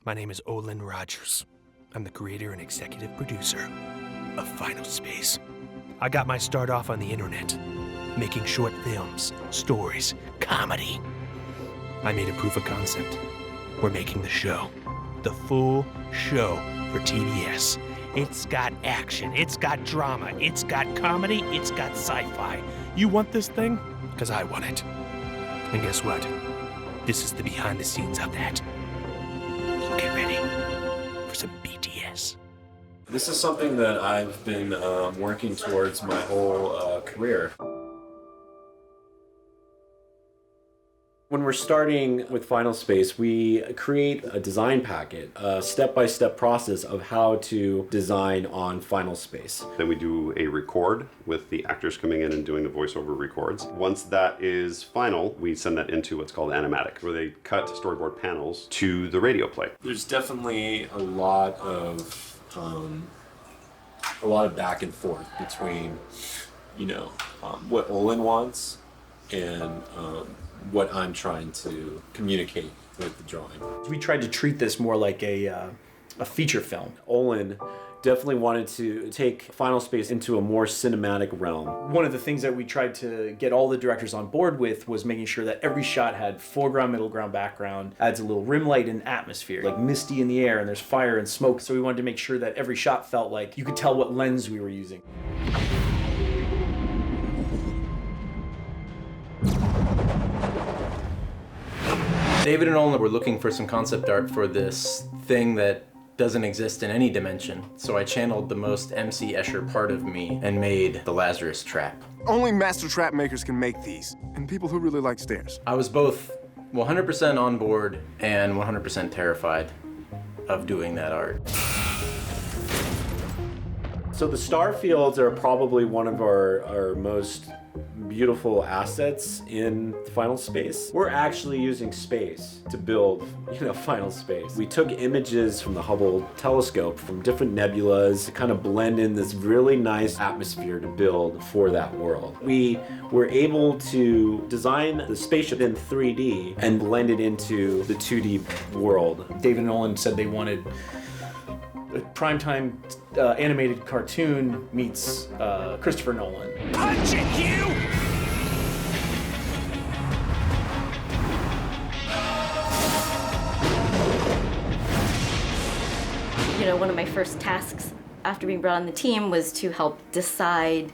My name is Olin Rogers. I'm the creator and executive producer of Final Space. I got my start off on the internet, making short films, stories, comedy. I made a proof of concept. We're making the show. The full show for TBS. It's got action, it's got drama, it's got comedy, it's got sci-fi. You want this thing? Because I want it. And guess what? This is the behind the scenes of that. So get ready for some BTS. This is something that I've been working towards my whole career. When we're starting with Final Space, we create a design packet, a step-by-step process of how to design on Final Space. Then we do a record with the actors coming in and doing the voiceover records. Once that is final, we send that into what's called animatic, where they cut storyboard panels to the radio play. There's definitely a lot of back and forth between, what Olin wants and what I'm trying to communicate with the drawing. We tried to treat this more like a feature film. Olin definitely wanted to take Final Space into a more cinematic realm. One of the things that we tried to get all the directors on board with was making sure that every shot had foreground, middle ground, background, adds a little rim light and atmosphere, like misty in the air and there's fire and smoke. So we wanted to make sure that every shot felt like you could tell what lens we were using. David and Olin were looking for some concept art for this thing that doesn't exist in any dimension. So I channeled the most MC Escher part of me and made the Lazarus trap. Only master trap makers can make these, and people who really like stairs. I was both 100% on board and 100% terrified of doing that art. So the star fields are probably one of our most beautiful assets in Final Space. We're actually using space to build, Final Space. We took images from the Hubble telescope from different nebulas to kind of blend in this really nice atmosphere to build for that world. We were able to design the spaceship in 3D and blend it into the 2D world. David and Olin said they wanted a primetime animated cartoon meets Christopher Nolan. Punch it, Hugh! One of my first tasks after being brought on the team was to help decide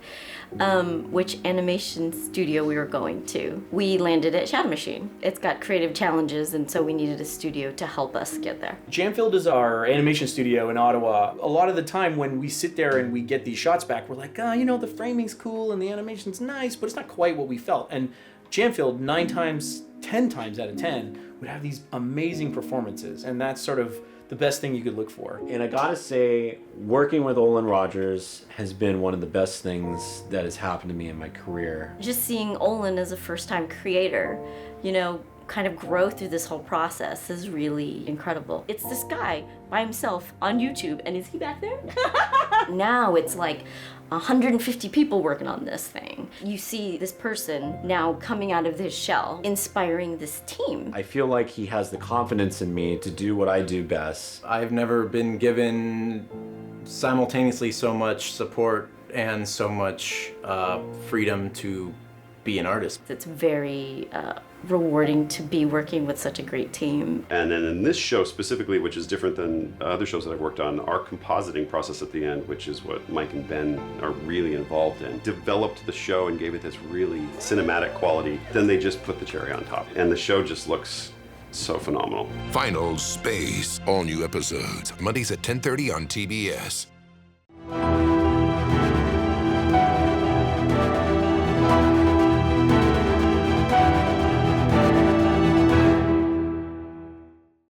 which animation studio we were going to. We landed at Shadow Machine. It's got creative challenges, and so we needed a studio to help us get there. Jamfield is our animation studio in Ottawa. A lot of the time when we sit there and we get these shots back, we're like, the framing's cool and the animation's nice, but it's not quite what we felt. And Jamfield, 9 times, 10 times out of 10, would have these amazing performances, and that's sort of the best thing you could look for. And I gotta say, working with Olin Rogers has been one of the best things that has happened to me in my career. Just seeing Olin as a first-time creator, kind of grow through this whole process is really incredible. It's this guy by himself on YouTube, and is he back there? Now it's like 150 people working on this thing. You see this person now coming out of his shell, inspiring this team. I feel like he has the confidence in me to do what I do best. I've never been given simultaneously so much support and so much freedom to be an artist. It's very rewarding to be working with such a great team. And then in this show specifically, which is different than other shows that I've worked on, our compositing process at the end, which is what Mike and Ben are really involved in, developed the show and gave it this really cinematic quality. Then they just put the cherry on top. And the show just looks so phenomenal. Final Space, all new episodes, Mondays at 10:30 on TBS.